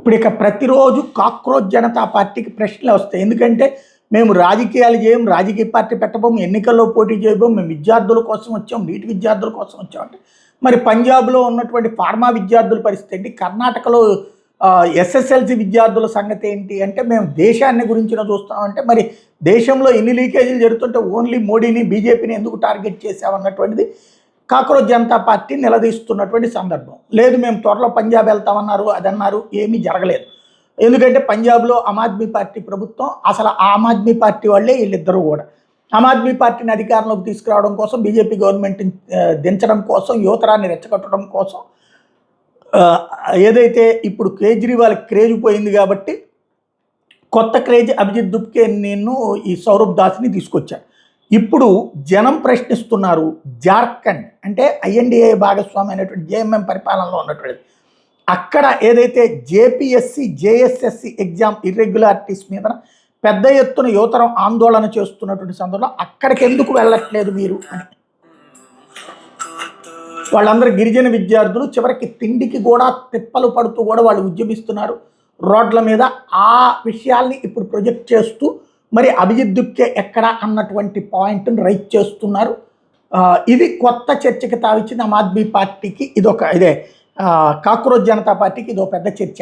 ఇప్పుడు ఇక ప్రతిరోజు కాక్రోచ్ జనతా పార్టీకి ప్రశ్నలు వస్తాయి. ఎందుకంటే మేము రాజకీయాలు చేయం, రాజకీయ పార్టీ పెట్టబోము, ఎన్నికల్లో పోటీ చేయబోము, మేము విద్యార్థుల కోసం వచ్చాం, నీటి విద్యార్థుల కోసం వచ్చామంటే మరి పంజాబ్లో ఉన్నటువంటి ఫార్మా విద్యార్థుల పరిస్థితి ఏంటి, కర్ణాటకలో ఎస్ఎస్ఎల్సి విద్యార్థుల సంగతి ఏంటి అంటే మేము దేశాన్ని గురించిన చూస్తామంటే మరి దేశంలో ఎన్ని లీకేజీలు జరుగుతుంటే ఓన్లీ మోడీని బీజేపీని ఎందుకు టార్గెట్ చేసామన్నటువంటిది కాక్రోచ్ జనతా పార్టీ నిలదీస్తున్నటువంటి సందర్భం. లేదు మేము త్వరలో పంజాబ్ వెళ్తామన్నారు, అదన్నారు, ఏమీ జరగలేదు. ఎందుకంటే పంజాబ్లో ఆమ్ ఆద్మీ పార్టీ ప్రభుత్వం, అసలు ఆమ్ ఆద్మీ పార్టీ వాళ్ళే వీళ్ళిద్దరూ కూడా ఆమ్ ఆద్మీ పార్టీని అధికారంలోకి తీసుకురావడం కోసం, బీజేపీ గవర్నమెంట్ని దించడం కోసం, యువతరాన్ని రెచ్చగొట్టడం కోసం ఏదైతే ఇప్పుడు కేజ్రీవాల్ క్రేజ్ పోయింది కాబట్టి కొత్త క్రేజ్ అభిజిత్ దుప్కే నేను ఈ సౌరభ్ దాస్ని తీసుకొచ్చారు. ఇప్పుడు జనం ప్రశ్నిస్తున్నారు, జార్ఖండ్ అంటే ఐఎన్డిఏ భాగస్వామి అయినటువంటి జేఎంఎం పరిపాలనలో ఉన్నటువంటిది, అక్కడ ఏదైతే జేపీఎస్సి జేఎస్ఎస్సి ఎగ్జామ్ ఇర్రెగ్యులారిటీస్ మీద పెద్ద ఎత్తున యువతరం ఆందోళన చేస్తున్నటువంటి సందర్భంలో అక్కడికి ఎందుకు వెళ్ళట్లేదు మీరు అని వాళ్ళందరూ గిరిజన విద్యార్థులు చివరికి తిండికి కూడా తిప్పలు పడుతూ కూడా వాళ్ళు ఉద్యమిస్తున్నారు రోడ్ల మీద. ఆ విషయాల్ని ఇప్పుడు ప్రొజెక్ట్ చేస్తూ మరి అభిజిత్ దుప్కే ఎక్కడ అన్నటువంటి పాయింట్ని రైట్ చేస్తున్నారు. ఇది కొత్త చర్చకి తావిచ్చింది ఆమ్ ఆద్మీ పార్టీకి, ఇదే కాక్రోచ్ జనతా పార్టీకి ఇదో పెద్ద చర్చ.